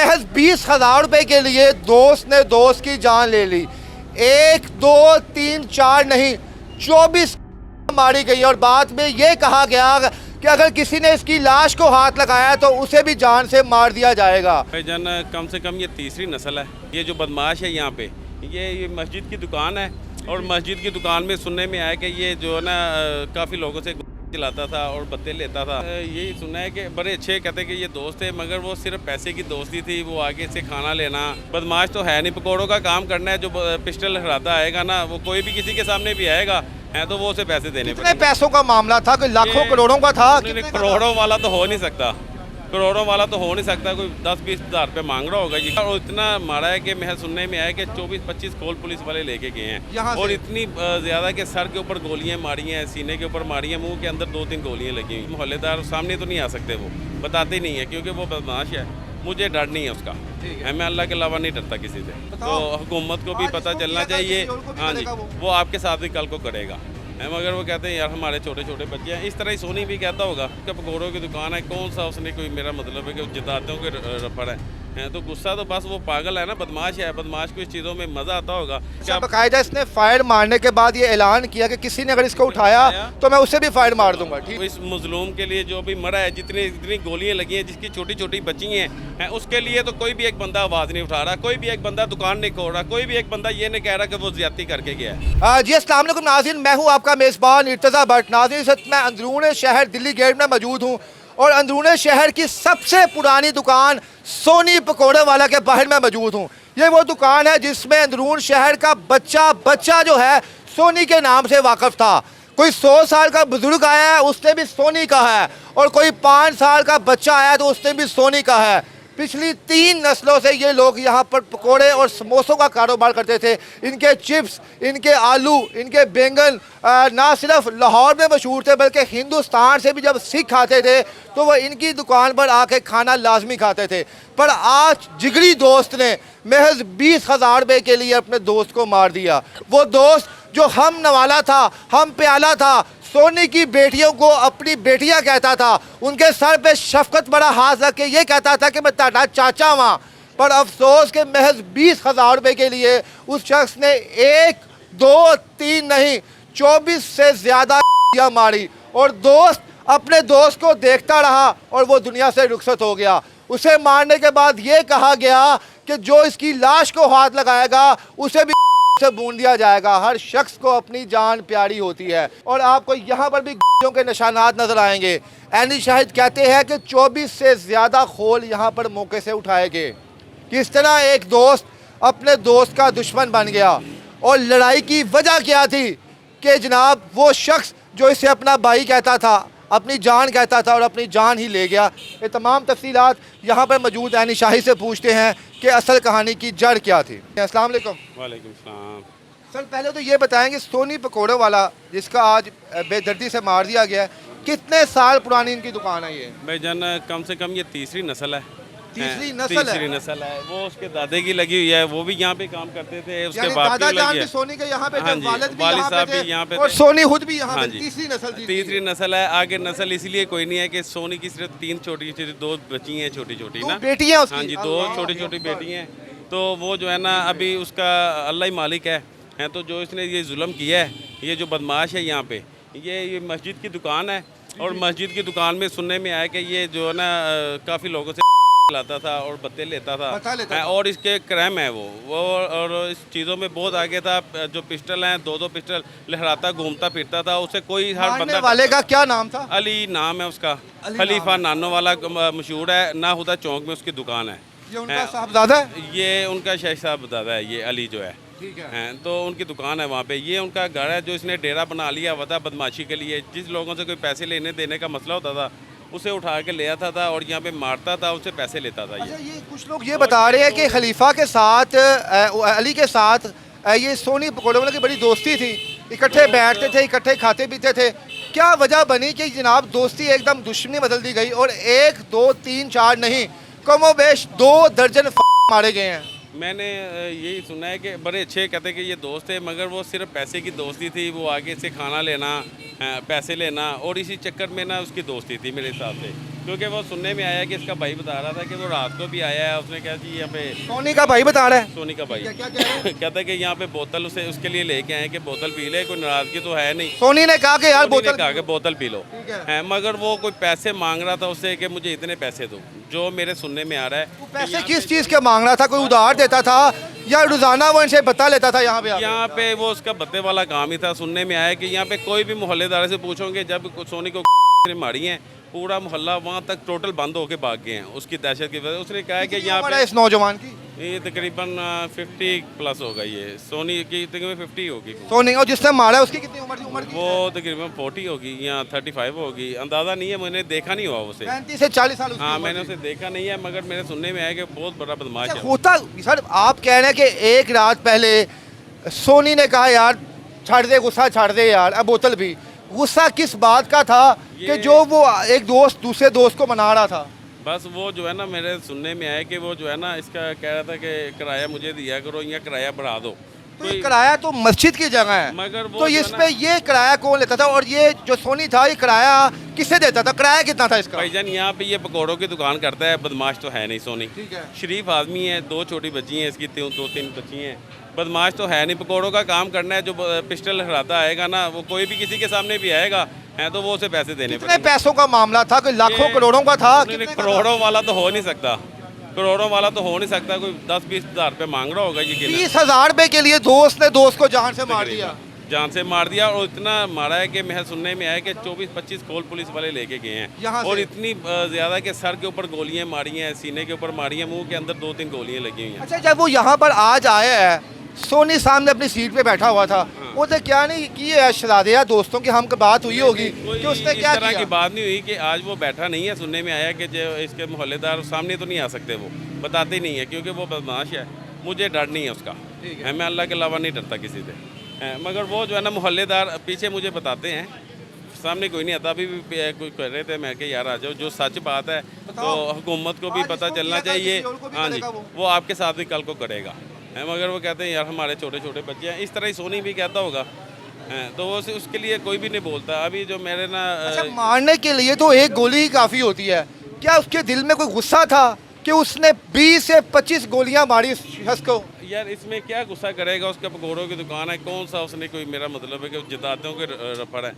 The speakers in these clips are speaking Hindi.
महज 20,000 रुपए के लिए दोस्त ने दोस्त की जान ले ली। 1 2 3 4 नहीं 24 मारी गई और बाद में ये कहा गया कि अगर किसी ने इसकी लाश को हाथ लगाया तो उसे भी जान से मार दिया जाएगा। भाईजान कम से कम ये तीसरी नस्ल है। ये जो बदमाश है यहाँ पे ये मस्जिद की दुकान है और मस्जिद की दुकान में सुनने में आया कि ये जो है ना काफ़ी लोगों से चलाता था और बत्ते लेता था। यही सुना है कि बड़े अच्छे कहते कि ये दोस्त है, मगर वो सिर्फ पैसे की दोस्ती थी। वो आगे से खाना लेना, बदमाश तो है नहीं, पकौड़ों का काम करना है। जो पिस्टल हराता आएगा ना वो कोई भी किसी के सामने भी आएगा है तो वो उसे पैसे देने पड़ेंगे। पैसों का मामला था, कोई लाखों करोड़ों का था। करोड़ों वाला तो हो नहीं सकता, करोड़ों वाला तो हो नहीं सकता। कोई 10-20 हज़ार रुपये मांग रहा होगा जी। और इतना मारा है कि मैं सुनने में आया कि 24-25 खोल पुलिस वाले लेके गए हैं और इतनी ज़्यादा कि सर के ऊपर गोलियां मारी हैं, सीने के ऊपर मारी हैं, मुंह के अंदर 2-3 गोलियां लगी हुई। मोहल्लेदार सामने तो नहीं आ सकते, वो बताते नहीं है क्योंकि वो बदमाश है। मुझे डर नहीं है उसका, मैं अल्लाह के अलावा नहीं डरता किसी से। तो हुकूमत को भी पता चलना चाहिए। हाँ जी, वो आपके साथ भी कल को करेगा। मगर वो कहते हैं यार हमारे छोटे छोटे बच्चे हैं। इस तरह ही सोनी भी कहता होगा कि पकौड़ों की दुकान है, कौन सा उसने कोई, मेरा मतलब है कि जितातों के रफड़ है। तो गुस्सा तो बस वो पागल है ना, बदमाश है। बदमाश को इस चीज़ों में मज़ा आता होगा। क्या बाकायदा इसने फायर मारने के बाद ये ऐलान किया कि किसी ने अगर इसको उठाया तो मैं उसे भी फायर मार दूंगा। ठीक, इस मजलूम के लिए जो भी मरा है, जितनी गोलियां लगी हैं, जिसकी छोटी छोटी बच्ची हैं, उसके लिए तो कोई भी एक बंदा आवाज़ नहीं उठा रहा, कोई भी एक बंदा दुकान नहीं खोल रहा, कोई भी एक बंदा ये नहीं कह रहा कि वो ज्यादती करके गया है। जी अस्सलाम वालेकुम नाज़रीन, मैं हूँ आपका मेज़बान इर्तज़ा भट्ट। नाज़रीन इस वक्त मैं अंदरून शहर दिल्ली गेट में मौजूद हूँ और अंदरून शहर की सबसे पुरानी दुकान सोनी पकौड़े वाला के बाहर में मौजूद हूँ। ये वो दुकान है जिसमें अंदरून शहर का बच्चा जो है सोनी के नाम से वाकिफ़ था। कोई 100 साल का बुजुर्ग आया है उसने भी सोनी का है और कोई 5 साल का बच्चा आया तो उसने भी सोनी का है। पिछली 3 नस्लों से ये लोग यहाँ पर पकोड़े और समोसों का कारोबार करते थे। इनके चिप्स, इनके आलू, इनके बैंगन ना सिर्फ लाहौर में मशहूर थे बल्कि हिंदुस्तान से भी जब सिख आते थे तो वह इनकी दुकान पर आके खाना लाजमी खाते थे। पर आज जिगरी दोस्त ने महज 20,000 रुपये के लिए अपने दोस्त को मार दिया। वो दोस्त जो हम नवाला था, हम प्याला था, सोनी की बेटियों को अपनी बेटियां कहता था, उनके सर पे शफकत बड़ा हाथ रख के ये कहता था कि मैं ताड़ा चाचा वहाँ। पर अफसोस के महज 20,000 रुपये के लिए उस शख्स ने 1 2 3 नहीं 24 से ज़्यादा मारी और दोस्त अपने दोस्त को देखता रहा और वो दुनिया से रुखसत हो गया। उसे मारने के बाद ये कहा गया कि जो इसकी लाश को हाथ लगाएगा उसे भी से बूंद दिया जाएगा। हर शख्स को अपनी जान प्यारी होती है और आपको यहाँ पर भी के निशानात नजर आएंगे। एनी शाहिद कहते हैं कि 24 से ज़्यादा खोल यहाँ पर मौके से उठाए गए। किस तरह एक दोस्त अपने दोस्त का दुश्मन बन गया और लड़ाई की वजह क्या थी कि जनाब वो शख्स जो इसे अपना भाई कहता था, अपनी जान कहता था और अपनी जान ही ले गया। ये तमाम तफसीलात यहाँ पर मौजूद एनी शाहिद से पूछते हैं कि असल कहानी की जड़ क्या थी। अस्सलाम वालेकुम। वालेकुम सलाम। सर पहले तो ये बताएंगे सोनी पकौड़े वाला जिसका आज बेदर्दी से मार दिया गया है, कितने साल पुरानी इनकी दुकान है ये? भाईजान कम से कम ये तीसरी नस्ल है। तीसरी नस्ल है। वो उसके दादे की लगी हुई है, वो भी यहाँ पे काम करते थे। उसके बाप दादा जान भी सोनी के यहाँ पे थे, वालिद साहब भी यहाँ पे और सोनी खुद भी यहाँ पे। तीसरी नस्ल है। आगे नस्ल इसलिए कोई नहीं है कि सोनी की सिर्फ 3 छोटी छोटी 2 बच्ची हैं, छोटी छोटी ना बेटियाँ। हाँ जी, 2 छोटी छोटी बेटी हैं। तो वो जो है ना अभी उसका अल्लाह ही मालिक है। तो जो इसने ये जुल्म किया है, ये जो बदमाश है यहाँ पे, ये मस्जिद की दुकान है और मस्जिद की दुकान में सुनने में आया कि ये जो है ना काफ़ी लोगों से लाता था और बत्ते लेता था और इसके क्राइम है वो और इस चीज़ों में बहुत आगे था। जो पिस्टल हैं 2-2 पिस्टल लहराता घूमता फिरता था। उसे कोई हर बंदा वाले का क्या नाम था? अली नाम है उसका। खलीफा नानो वाला मशहूर है। नाहुदा चौक में उसकी दुकान है। ये उनका साहबजादा है? ये उनका शेख साहबजादा है, ये अली जो है। तो उनकी दुकान है वहाँ पे। ये उनका घर है जो इसने डेरा बना लिया हुआ था बदमाशी के लिए। जिस लोगों से कोई पैसे लेने देने का मसला होता था उसे उठा के ले आता था और यहाँ पे मारता था, उससे पैसे लेता था। ये कुछ लोग ये बता रहे हैं कि खलीफा के साथ अली के साथ ये सोनी पकौड़े वाले की बड़ी दोस्ती थी, इकट्ठे बैठते थे, इकट्ठे खाते पीते थे। क्या वजह बनी कि जनाब दोस्ती एकदम दुश्मनी बदल दी गई और 1 2 3 4 नहीं कमोबेश 2 दर्जन मारे गए हैं? मैंने यही सुना है कि बड़े अच्छे कहते कि ये दोस्त है, मगर वो सिर्फ पैसे की दोस्ती थी। वो आगे से खाना लेना, पैसे लेना और इसी चक्कर में ना उसकी दोस्ती थी मेरे हिसाब से। क्योंकि वो सुनने में आया कि इसका भाई बता रहा था कि वो रात को भी आया है, उसने क्या जी यहाँ पे सोनी का भाई बता रहा है। सोनी का भाई क्या कह रहे हैं? कहता है कि यहाँ पे बोतल उसे उसके लिए लेके आए कि बोतल पी ले, कोई नाराजगी तो है नहीं। सोनी ने कहा कि यार सोनी ने बोतल कहा कि बोतल पी लो ठीक है। है, मगर वो कोई पैसे मांग रहा था उससे कि मुझे इतने पैसे दो, जो मेरे सुनने में आ रहा है। वो पैसे किस चीज़ के मांग रहा था? कोई उधार देता था या रोजाना वो इनसे बता लेता था यहाँ पे आके? यहाँ पे वो उसका बत्ते वाला काम ही था। सुनने में आया कि यहाँ पे कोई भी मोहल्लेदार से पूछोगे, जब सोनी को मारी है पूरा मोहल्ला वहाँ तक टोटल बंद होके भाग गए हैं उसकी दहशत की वजह। उसने कहा है कि यहाँ उम्र है पे इस नौजवान की? ये तकरीबन 50 प्लस होगा, ये सोनी की तकरीबन 50 होगी। सोनी, और जिसने मारा है उसकी कितनी उम्र थी? उम्र की वो तकरीबन 40 होगी या 35 होगी, अंदाज़ा नहीं है, मैंने देखा नहीं हुआ उसे। 35 से 40 साल उसकी हाँ, उम्र मैंने थी। उसे देखा नहीं है, मगर मेरे सुनने में आया कि बहुत बड़ा बदमाश अच्छा, है। होता सर, आप कह रहे हैं कि एक रात पहले सोनी ने कहा यार छाड़ दे गुस्सा, छाड़ दे यार, अब बोतल भी। गुस्सा किस बात का था कि जो वो एक दोस्त दूसरे दोस्त को मना रहा था? बस वो जो है ना, मेरे सुनने में आया कि वो जो है ना इसका कह रहा था कि किराया मुझे दिया करो या किराया बढ़ा दो। तो ये किराया तो मस्जिद की जगह है, मगर वो तो जो इस है पे ये किराया कौन लेता था? और ये जो सोनी था ये किराया किससे देता था? किराया कितना था इसका? भाईजान यहाँ पे ये पकौड़ों की दुकान करता है, बदमाश तो है नहीं सोनी। ठीक है। शरीफ आदमी है, 2 छोटी बच्ची हैं इसकी, 2-3 बच्ची हैं, बदमाश तो है नहीं। पकौड़ों का काम करना है, जो पिस्टल हराता आएगा ना वो कोई भी किसी के सामने भी आएगा है तो वो उसे पैसे देने कितने पैसों का मामला था? कोई लाखों करोड़ों का था? कितने का था? करोड़ों वाला तो हो नहीं सकता, करोड़ों वाला तो हो नहीं सकता। कोई 10-20 हज़ार रुपये मांग रहा होगा ये। 20,000 रुपए के लिए दोस्त ने दोस्त को जान से मार दिया। जान से मार दिया, और इतना मारा है कि मैं सुनने में आया कि 24-25 कोल पुलिस वाले लेके गए यहाँ हैं। से? और इतनी ज़्यादा कि सर के ऊपर गोलियां मारी हैं, सीने के ऊपर मारी हैं, मुंह के अंदर 2-3 गोलियां लगी हुई हैं। अच्छा, जब वो यहाँ पर आज आया है, सोनी सामने अपनी सीट पे बैठा हुआ था, वो तो क्या नहीं की है शरादिया दोस्तों की हम बात हुई होगी कि उसने इस क्या तरह किया? की बात नहीं हुई कि आज वो बैठा नहीं है। सुनने में आया कि जो इसके मोहल्लेदार सामने तो नहीं आ सकते, वो बताते नहीं है क्योंकि वो बदमाश है। मुझे डर नहीं है उसका, मैं अल्लाह के अलावा नहीं डरता किसी से। मगर वो जो है ना मोहल्लेदार पीछे मुझे बताते हैं, सामने कोई नहीं आता। अभी भी कोई कह रहे थे, मैं कि यार आ जाओ, जो सच बात है तो हुकूमत को भी आज पता इसको चलना किया, कल चाहिए। किसी और को भी हाँ जी, करेगा वो आपके साथ भी कल को करेगा है। मगर वो कहते हैं यार हमारे छोटे छोटे बच्चे हैं, इस तरह ही सोनी भी कहता होगा तो वो उसके लिए कोई भी नहीं बोलता। अभी जो मेरे ना अच्छा, मारने के लिए तो एक गोली ही काफ़ी होती है। क्या उसके दिल में कोई गुस्सा था कि उसने 20 से 25 गोलियां मारी इस शख्स को? यार इसमें क्या गुस्सा करेगा, उसका पकौड़ों की दुकान है, कौन सा उसने कोई, मेरा मतलब है कि जितातों के रफड़ है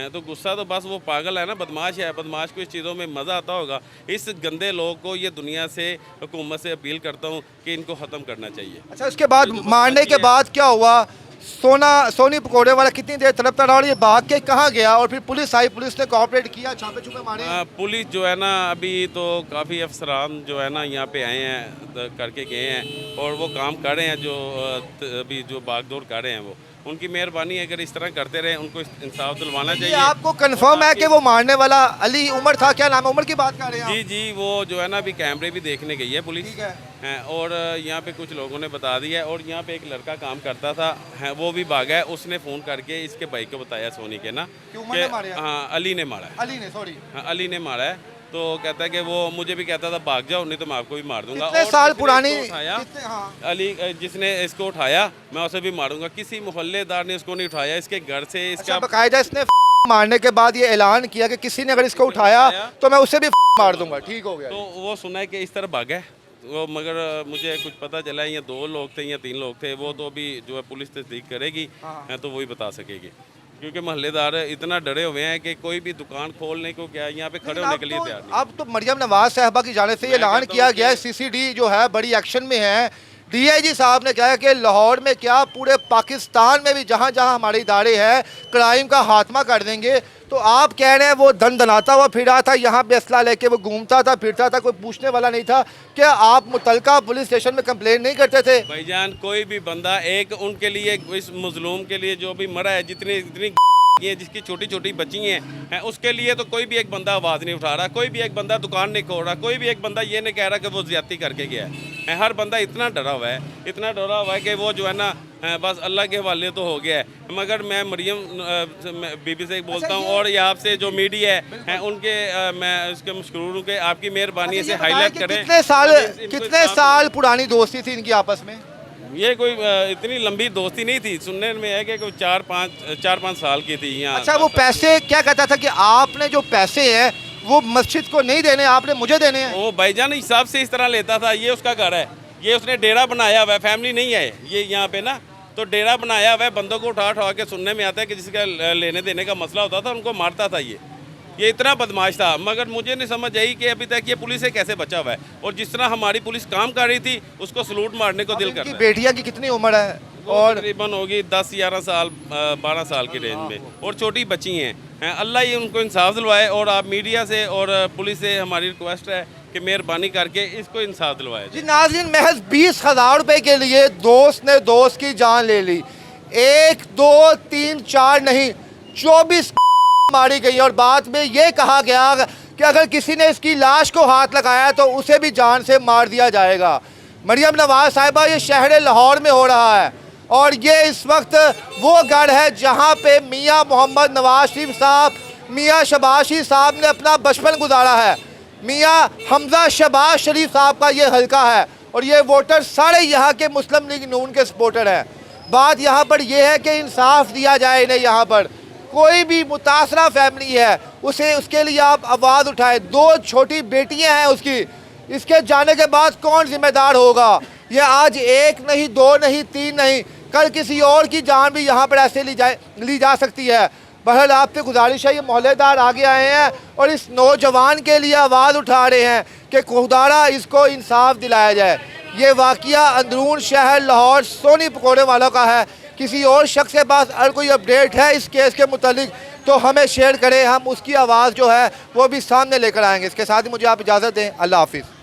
तो गुस्सा तो बस वो पागल है ना, बदमाश है। बदमाश को इस चीज़ों में मज़ा आता होगा। इस गंदे लोग को ये दुनिया से, हुकूमत से अपील करता हूँ कि इनको ख़त्म करना चाहिए। अच्छा, उसके बाद मारने के बाद क्या हुआ? सोनी पकौड़े वाला कितनी देर तड़पता रहा और ये भाग के कहाँ गया? और फिर पुलिस आई, पुलिस ने कोऑपरेट किया, छापे छुपे मारे? पुलिस जो है ना अभी तो काफ़ी अफसरान जो है ना यहाँ पे आए हैं, करके गए हैं और वो काम कर रहे हैं। जो अभी जो भागदौड़ कर रहे हैं वो उनकी मेहरबानी है। अगर इस तरह करते रहे, उनको इंसाफ दिलवाना ये चाहिए। आपको कंफर्म है कि वो मारने वाला अली उमर था? क्या नाम है? उमर की बात कर रहे हैं जी जी, वो जो है ना अभी कैमरे भी देखने गई है पुलिस। ठीक है। हैं और यहाँ पे कुछ लोगों ने बता दिया है। और यहाँ पे एक लड़का काम करता था है, वो भी भागा है। उसने फ़ोन करके इसके भाई को बताया, सोनी के ना, कि उमर ने मारा है? हाँ अली ने मारा है। अली ने, सॉरी, हाँ अली ने मारा है। तो कहता है कि वो मुझे भी कहता था भाग जाओ, नहीं तो मैं आपको भी मार दूंगा। कितने और साल जिसने पुरानी इसको उठाया, हाँ। अली जिसने इसको उठाया मैं उसे भी मारूंगा। किसी मोहल्लेदार ने इसको नहीं उठाया, इसके घर से इसका अच्छा, बकायदा इसने मारने के बाद ये ऐलान किया कि किसी ने अगर इसको उठाया तो मैं उसे भी मार दूंगा। ठीक हो गया। तो वो सुना है कि इस तरह भागा है वो, मगर मुझे कुछ पता चला है या 2 लोग थे या 3 लोग थे। वो तो अभी जो है पुलिस तस्दीक करेगी तो वही बता सकेगी, क्योंकि मोहल्लेदार इतना डरे हुए हैं कि कोई भी दुकान खोलने को क्या यहाँ पे खड़े होने के लिए तैयार नहीं। अब तो मरियम नवाज साहबा की जाने से ये ऐलान किया गया है, सीसीडी जो है बड़ी एक्शन में है। डीआईजी साहब ने कहा कि लाहौर में क्या पूरे पाकिस्तान में भी जहाँ जहाँ हमारे इदारे हैं क्राइम का खात्मा कर देंगे। तो आप कह रहे हैं वो दनाता हुआ फिर रहा था यहाँ पे, असला लेके वो घूमता था फिरता था, कोई पूछने वाला नहीं था? क्या आप मुतलका पुलिस स्टेशन में कंप्लेंट नहीं करते थे? भाईजान कोई भी बंदा एक उनके लिए, इस मजलूम के लिए जो भी मरा है, जितनी ये जिसकी छोटी छोटी बच्ची हैं उसके लिए तो कोई भी एक बंदा आवाज़ नहीं उठा रहा, कोई भी एक बंदा दुकान नहीं खोल रहा, कोई भी एक बंदा ये नहीं कह रहा कि वो ज्यादती करके गया है। हर बंदा इतना डरा हुआ है, इतना डरा हुआ है कि वो जो है ना बस अल्लाह के हवाले तो हो गया है। मगर मैं मरियम बीबी से बोलता हूँ और ये आपसे जो मीडिया है उनके मैं उसके मशकूर हूँ कि आपकी मेहरबानी से हाईलाइट करें। कितने साल पुरानी दोस्ती थी इनकी आपस में? ये कोई इतनी लंबी दोस्ती नहीं थी, सुनने में है कि कोई 4-5 साल की थी यहाँ। अच्छा, वो पैसे क्या कहता था कि आपने जो पैसे हैं वो मस्जिद को नहीं देने, आपने मुझे देने हैं। वो भाईजान हिसाब से इस तरह लेता था, ये उसका घर है, ये उसने डेरा बनाया हुआ है, फैमिली नहीं है ये यहाँ पे ना, तो डेरा बनाया हुआ है, बंदों को उठा उठा के सुनने में आता है कि जिसका लेने देने का मसला होता था उनको मारता था ये इतना बदमाश था। मगर मुझे नहीं समझ आई कि अभी तक ये पुलिस से कैसे बचा हुआ है, और जिस तरह हमारी पुलिस काम कर रही थी उसको सलूट मारने को दिल कर रहा है। बेटियां की कितनी उम्र है? और तकरीबन होगी 10-11 साल 12 साल की रेंज में, और छोटी बच्ची हैं। अल्लाह ही उनको इंसाफ दिलवाए, और आप मीडिया से और पुलिस से हमारी रिक्वेस्ट है कि मेहरबानी करके इसको इंसाफ दिलवाए। जी नाज़रीन, महज 20,000 रुपए के लिए दोस्त ने दोस्त की जान ले ली। 1 2 3 4 नहीं, 24 मारी गई, और बाद में ये कहा गया कि अगर किसी ने इसकी लाश को हाथ लगाया तो उसे भी जान से मार दिया जाएगा। मरियम नवाज साहिबा, ये शहर लाहौर में हो रहा है, और ये इस वक्त वो घर है जहाँ पे मियाँ मोहम्मद नवाज शरीफ साहब, मियाँ शहबाज शरीफ साहब ने अपना बचपन गुजारा है। मियाँ हमजा शहबाज शरीफ साहब का ये हल्का है, और ये वोटर सारे यहाँ के मुस्लिम लीग नून के सपोर्टर हैं। बात यहाँ पर यह है कि इंसाफ दिया जाए इन्हें। यहाँ पर कोई भी मुतासरा फैमिली है उसके लिए आप आवाज़ उठाएं। 2 छोटी बेटियाँ हैं उसकी, इसके जाने के बाद कौन जिम्मेदार होगा? ये आज 1 नहीं 2 नहीं 3 नहीं, कल किसी और की जान भी यहाँ पर ऐसे ली जा सकती है। बहरहाल आपसे गुजारिश है, ये मोहल्लेदार आगे आए हैं और इस नौजवान के लिए आवाज़ उठा रहे हैं कि खुदारा इसको इंसाफ दिलाया जाए। ये वाक़या अंदरून शहर लाहौर सोनी पकौड़े वालों का है। किसी और शख्स के पास अगर कोई अपडेट है इस केस के मुतालिक तो हमें शेयर करें, हम उसकी आवाज़ जो है वो भी सामने लेकर आएंगे। इसके साथ ही मुझे आप इजाज़त दें। अल्लाह हाफिज़।